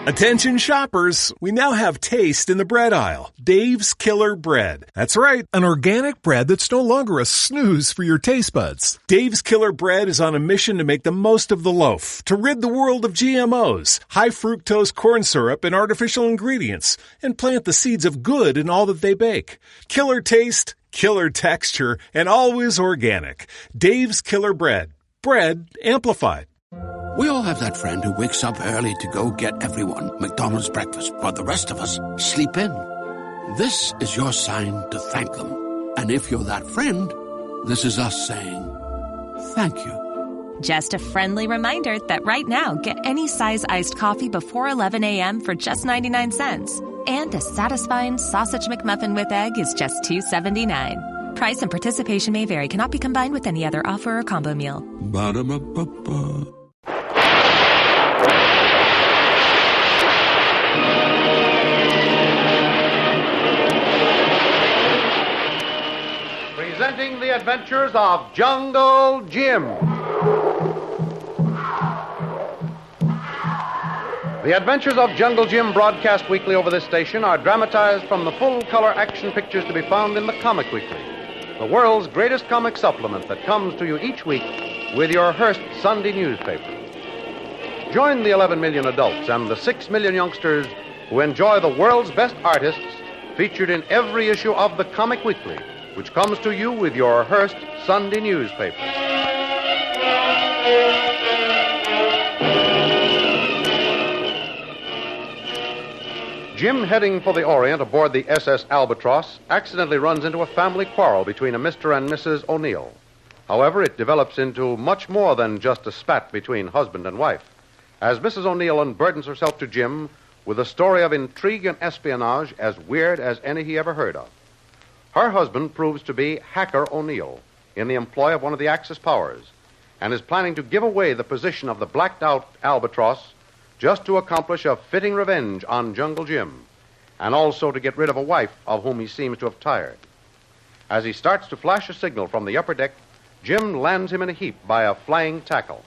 Attention shoppers, we now have taste in the bread aisle. Dave's Killer Bread. That's right, an organic bread that's no longer a snooze for your taste buds. Dave's Killer Bread is on a mission to make the most of the loaf, to rid the world of GMOs, high fructose corn syrup, and artificial ingredients, and plant the seeds of good in all that they bake. Killer taste, killer texture, and always organic. Dave's Killer Bread. Bread amplified. We all have that friend who wakes up early to go get everyone McDonald's breakfast, while the rest of us sleep in. This is your sign to thank them. And if you're that friend, this is us saying thank you. Just a friendly reminder that right now, get any size iced coffee before 11 a.m. for just 99 cents. And a satisfying sausage McMuffin with egg is just $2.79. Price and participation may vary. Cannot be combined with any other offer or combo meal. Ba-da-ba-ba-ba. Presenting the adventures of Jungle Jim. The adventures of Jungle Jim, broadcast weekly over this station, are dramatized from the full-color action pictures to be found in the Comic Weekly, the world's greatest comic supplement that comes to you each week with your Hearst Sunday newspaper. Join the 11 million adults and the 6 million youngsters who enjoy the world's best artists featured in every issue of the Comic Weekly, which comes to you with your Hearst Sunday newspaper. Jim, heading for the Orient aboard the SS Albatross, accidentally runs into a family quarrel between a Mr. and Mrs. O'Neill. However, it develops into much more than just a spat between husband and wife, as Mrs. O'Neill unburdens herself to Jim with a story of intrigue and espionage as weird as any he ever heard of. Her husband proves to be Hacker O'Neill, in the employ of one of the Axis powers, and is planning to give away the position of the blacked-out Albatross just to accomplish a fitting revenge on Jungle Jim, and also to get rid of a wife of whom he seems to have tired. As he starts to flash a signal from the upper deck, Jim lands him in a heap by a flying tackle.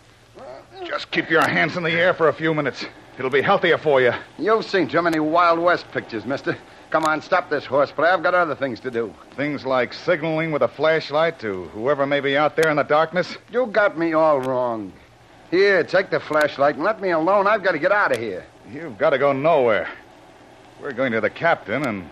Just keep your hands in the air for a few minutes. It'll be healthier for you. You've seen too many Wild West pictures, mister. Come on, stop this horseplay. I've got other things to do. Things like signaling with a flashlight to whoever may be out there in the darkness? You got me all wrong. Here, take the flashlight and let me alone. I've got to get out of here. You've got to go nowhere. We're going to the captain, and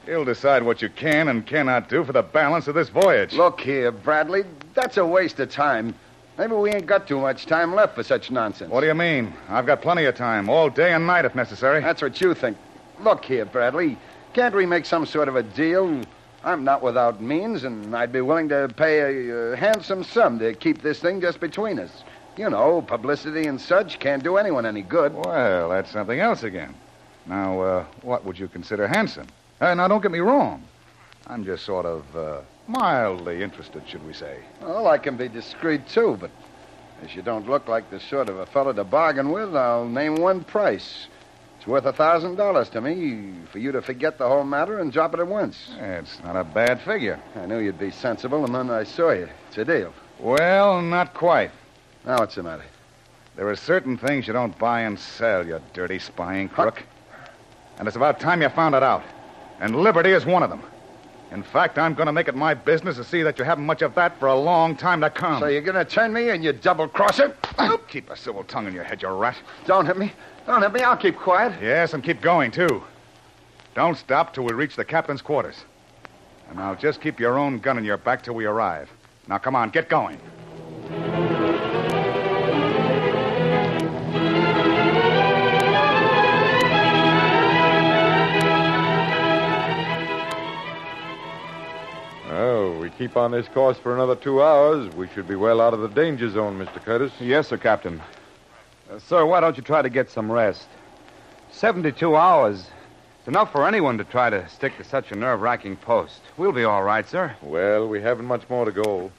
he'll decide what you can and cannot do for the balance of this voyage. Look here, Bradley. That's a waste of time. Maybe we ain't got too much time left for such nonsense. What do you mean? I've got plenty of time, all day and night if necessary. That's what you think. Look here, Bradley. Can't we make some sort of a deal? I'm not without means, and I'd be willing to pay a handsome sum to keep this thing just between us. You know, publicity and such can't do anyone any good. Well, that's something else again. Now, what would you consider handsome? Now, don't get me wrong. I'm just sort of mildly interested, should we say. Well, I can be discreet, too, but as you don't look like the sort of a fellow to bargain with, I'll name one price. It's worth $1,000 to me for you to forget the whole matter and drop it at once. It's not a bad figure. I knew you'd be sensible the minute I saw you. It's a deal. Well, not quite. Now what's the matter? There are certain things you don't buy and sell, you dirty spying crook. And it's about time you found it out. And liberty is one of them. In fact, I'm going to make it my business to see that you haven't much of that for a long time to come. So you're going to turn me and you double-crosser? Keep a civil tongue in your head, you rat. Don't hit me. Don't hit me. I'll keep quiet. Yes, and keep going, too. Don't stop till we reach the captain's quarters. And now just keep your own gun in your back till we arrive. Now, come on, get going. Oh, we keep on this course for another 2 hours. We should be well out of the danger zone, Mr. Curtis. Yes, sir, Captain. Sir, why don't you try to get some rest? 72 hours. It's enough for anyone to try to stick to such a nerve-wracking post. We'll be all right, sir. Well, we haven't much more to go.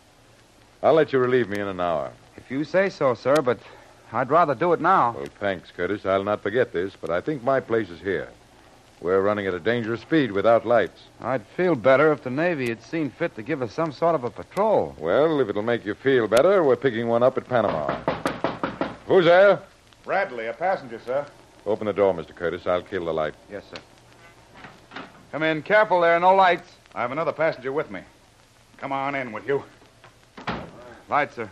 I'll let you relieve me in an hour. If you say so, sir, but I'd rather do it now. Well, thanks, Curtis. I'll not forget this, but I think my place is here. We're running at a dangerous speed without lights. I'd feel better if the Navy had seen fit to give us some sort of a patrol. Well, if it'll make you feel better, we're picking one up at Panama. Who's there? Bradley, a passenger, sir. Open the door, Mr. Curtis. I'll kill the light. Yes, sir. Come in. Careful there. No lights. I have another passenger with me. Come on in with you. Lights, sir.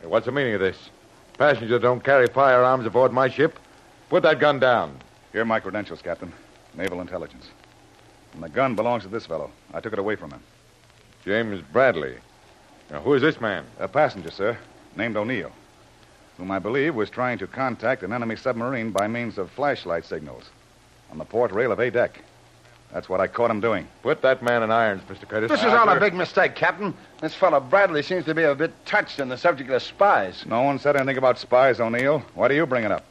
Hey, what's the meaning of this? Passengers don't carry firearms aboard my ship. Put that gun down. Here are my credentials, Captain. Naval Intelligence. And the gun belongs to this fellow. I took it away from him. James Bradley. Now, who is this man? A passenger, sir, named O'Neill, whom I believe was trying to contact an enemy submarine by means of flashlight signals on the port rail of A deck. That's what I caught him doing. Put that man in irons, Mr. Curtis. This is all a big mistake, Captain. This fellow Bradley seems to be a bit touched on the subject of spies. No one said anything about spies, O'Neill. Why do you bring it up?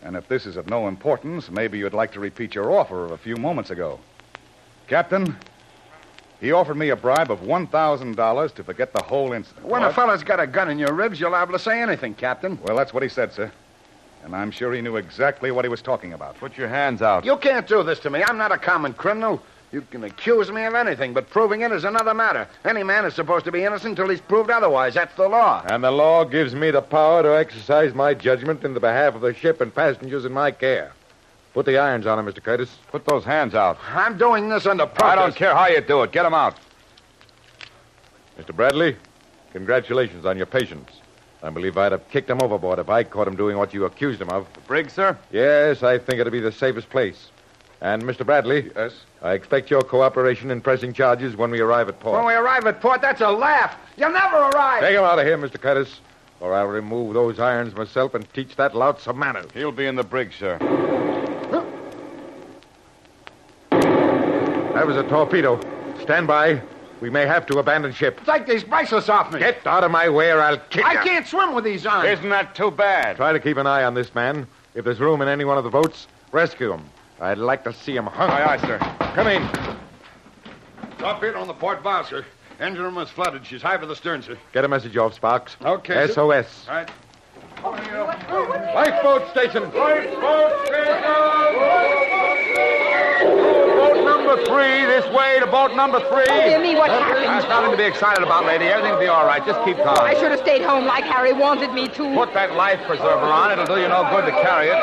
And if this is of no importance, maybe you'd like to repeat your offer of a few moments ago. Captain, he offered me a bribe of $1,000 to forget the whole incident. When a fella's got a gun in your ribs, you're liable to say anything, Captain. Well, that's what he said, sir. And I'm sure he knew exactly what he was talking about. Put your hands out. You can't do this to me. I'm not a common criminal. You can accuse me of anything, but proving it is another matter. Any man is supposed to be innocent until he's proved otherwise. That's the law. And the law gives me the power to exercise my judgment in the behalf of the ship and passengers in my care. Put the irons on him, Mr. Curtis. Put those hands out. I'm doing this under protest. I don't care how you do it. Get them out. Mr. Bradley, congratulations on your patience. I believe I'd have kicked him overboard if I caught him doing what you accused him of. The brig, sir? Yes, I think it'd be the safest place. And, Mr. Bradley. Yes? I expect your cooperation in pressing charges when we arrive at port. When we arrive at port, that's a laugh. You'll never arrive. Take him out of here, Mr. Curtis, or I'll remove those irons myself and teach that lout some manners. He'll be in the brig, sir. That was a torpedo. Stand by. We may have to abandon ship. Take these bracelets off me. Get out of my way or I'll kick you. I can't swim with these irons. Isn't that too bad? Try to keep an eye on this man. If there's room in any one of the boats, rescue him. I'd like to see him hung. Aye, aye, sir. Come in. Torpedo on the port bow, sir. Engine room is flooded. She's high for the stern, sir. Get a message off, Sparks. Okay, sir. SOS. All right. Lifeboat station. Lifeboat station! Boat number 3, this way to boat number 3. Oh, dear me, what happened? There's nothing to be excited about, lady. Everything will be all right. Just keep calm. I should have stayed home like Harry wanted me to. Put that life preserver on. It'll do you no good to carry it.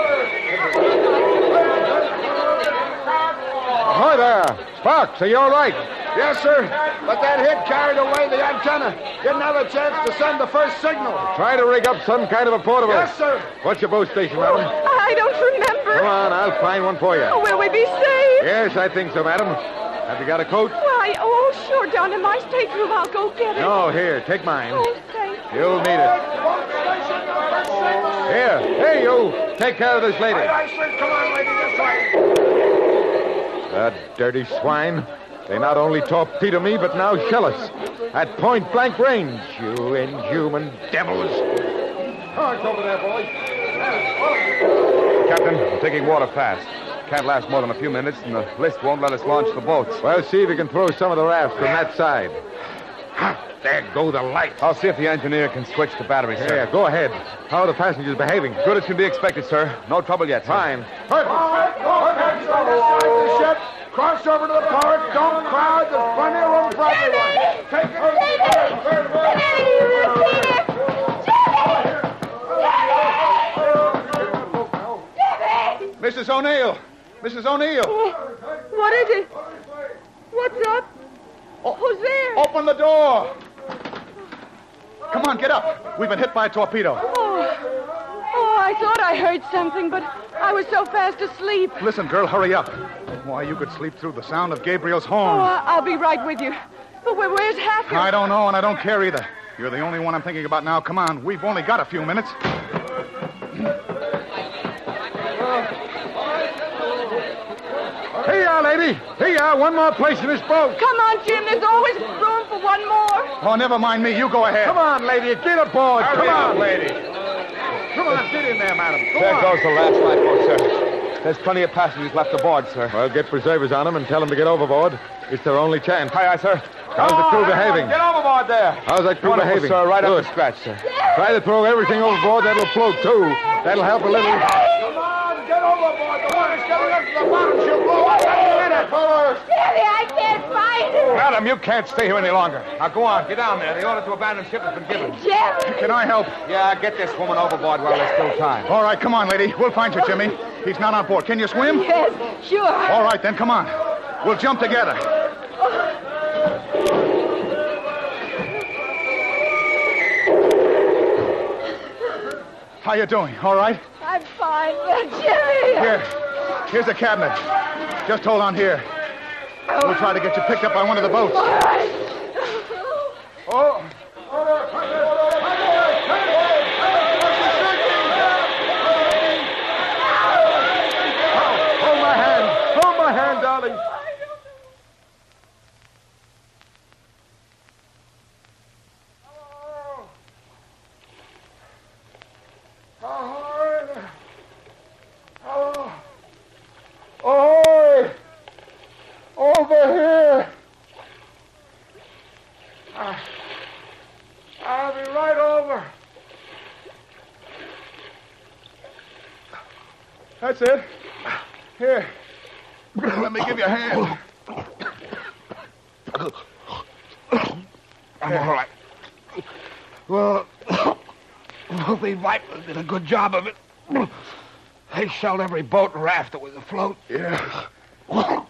Ahoy there. Sparks, are you all right? Yes, sir. But that hit carried away the antenna. Didn't have a chance to send the first signal. Try to rig up some kind of a portable. Yes, sir. What's your boat station, madam? I don't remember. Come on, I'll find one for you. Oh, will we be safe? Yes, I think so, madam. Have you got a coat? Why, oh, sure, down in my stateroom. I'll go get it. No, here, take mine. Oh, thank you. You'll need it. Here, hey, you. Take care of this lady. Aye, sir. Come on, lady, this way. The dirty swine. They not only torpedo me, but now shell us. At point-blank range, you inhuman devils. Cards over there, boys. Captain, we're taking water fast. Can't last more than a few minutes, and the list won't let us launch the boats. Well, see if you can throw some of the raft from that side. There go the lights. I'll see if the engineer can switch the battery, sir. Yeah, go ahead. How are the passengers behaving? Good as can be expected, sir. No trouble yet, sir. Fine. The ship. Cross over to the port. Don't crowd. There's plenty of room for everyone. Take it. Mrs. O'Neill! Mrs. O'Neill! What is it? What's up? Who's there? Open the door! Come on, get up. We've been hit by a torpedo. Oh, I thought I heard something, but I was so fast asleep. Listen, girl, hurry up. Why, you could sleep through the sound of Gabriel's Oh, horn. I'll be right with you. But where's Hacker? I don't know, and I don't care either. You're the only one I'm thinking about now. Come on, we've only got a few minutes. Here you are, lady. Here you are. One more place in this boat. Come on, Jim. There's always room for one more. Oh, never mind me. You go ahead. Come on, lady. Get aboard. Come on, lady. Come on, get in there, madam. Go There on. goes the last lifeboat, sir. There's plenty of passengers left aboard, sir. Well, get preservers on them and tell them to get overboard. It's their only chance. Aye, aye, sir. How's the crew behaving? Get overboard there. How's that crew Wonderful, behaving? sir. Right Good. up to scratch, sir. Try to throw everything overboard. That'll float, too. That'll help a little. Come on, get overboard. The water's getting up to the bottom. She'll blow up any minute. Jimmy, I can't find her. Madam, you can't stay here any longer. Now, go on. Get down there. The order to abandon ship has been given. Jimmy! Can I help? Yeah, get this woman overboard while there's still time. All right, come on, lady. We'll find you, Jimmy. He's not on board. Can you swim? Yes, sure. All right, then, come on. We'll jump together. How you doing? All right? I'm fine, but Jimmy! Here's the cabinet. Just hold on here. We'll try to get you picked up by one of the boats. All right. Oh. Hold my hand. Hold my hand, darling. Oh, over here. I'll be right over. That's it. Here. Let me give you a hand. I'm all right. Well, the Vipers did a good job of it. They shelled every boat and raft that was afloat. Yeah.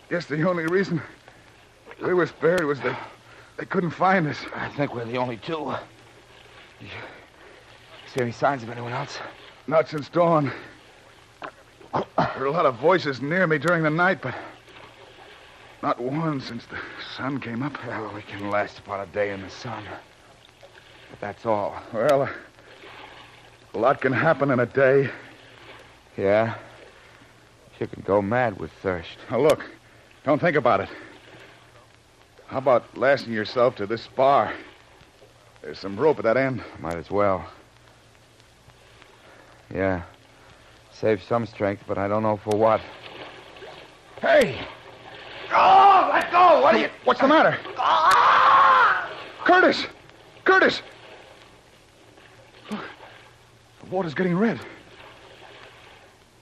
Guess the only reason we were spared was that they couldn't find us. I think we're the only two. You see any signs of anyone else? Not since dawn. Heard a lot of voices near me during the night, but not one since the sun came up. Well, we can last about a day in the sun. But that's all. Well, a lot can happen in a day. Yeah? You could go mad with thirst. Now, look, don't think about it. How about lasting yourself to this bar? There's some rope at that end. Might as well. Yeah. Save some strength, but I don't know for what. Hey! Oh, let go! What are you... What's the matter? Curtis! Curtis! Look, the water's getting red.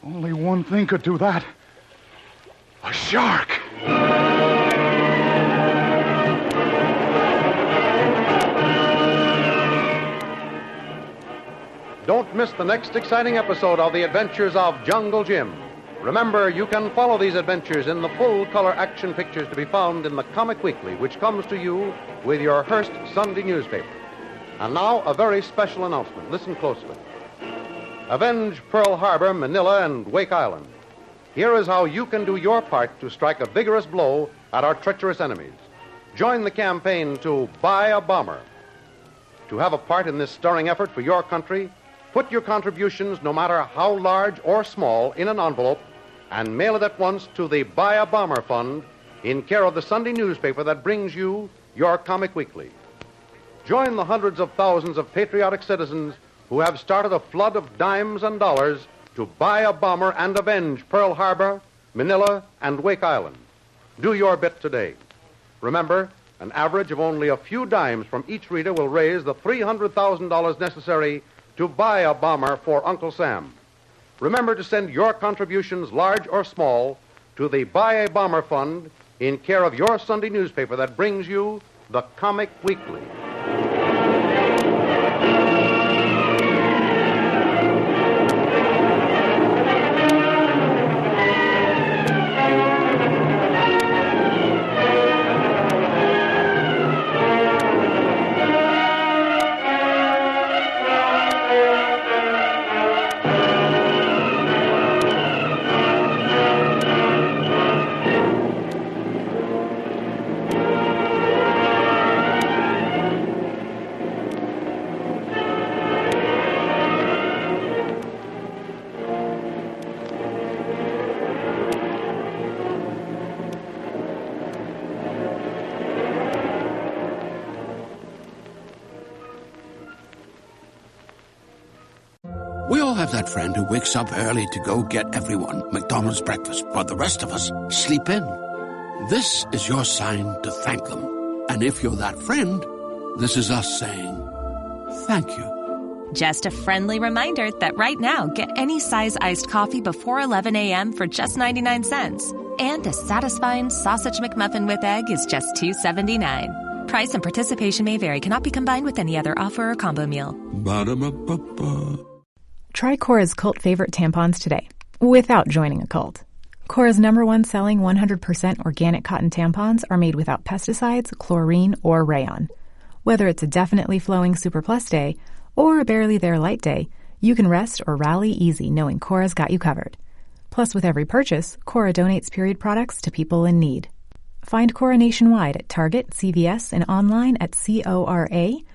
Only one thing could do that. A shark! Don't miss the next exciting episode of The Adventures of Jungle Jim. Remember, you can follow these adventures in the full-color action pictures to be found in the Comic Weekly, which comes to you with your Hearst Sunday newspaper. And now, a very special announcement. Listen closely. Avenge Pearl Harbor, Manila, and Wake Island. Here is how you can do your part to strike a vigorous blow at our treacherous enemies. Join the campaign to buy a bomber. To have a part in this stirring effort for your country, put your contributions, no matter how large or small, in an envelope and mail it at once to the Buy a Bomber Fund in care of the Sunday newspaper that brings you your Comic Weekly. Join the hundreds of thousands of patriotic citizens who have started a flood of dimes and dollars to buy a bomber and avenge Pearl Harbor, Manila, and Wake Island. Do your bit today. Remember, an average of only a few dimes from each reader will raise the $300,000 necessary to buy a bomber for Uncle Sam. Remember to send your contributions, large or small, to the Buy a Bomber Fund in care of your Sunday newspaper that brings you the Comic Weekly. We all have that friend who wakes up early to go get everyone McDonald's breakfast, while the rest of us sleep in. This is your sign to thank them. And if you're that friend, this is us saying thank you. Just a friendly reminder that right now, get any size iced coffee before 11 a.m. for just 99 cents. And a satisfying sausage McMuffin with egg is just $2.79. Price and participation may vary. Cannot be combined with any other offer or combo meal. Ba-da-ba-ba-ba. Try Kora's cult favorite tampons today, without joining a cult. Kora's #1 selling 100% organic cotton tampons are made without pesticides, chlorine, or rayon. Whether it's a definitely flowing Super Plus day or a barely there light day, you can rest or rally easy knowing Kora's got you covered. Plus, with every purchase, Kora donates period products to people in need. Find Kora nationwide at Target, CVS, and online at cora.life.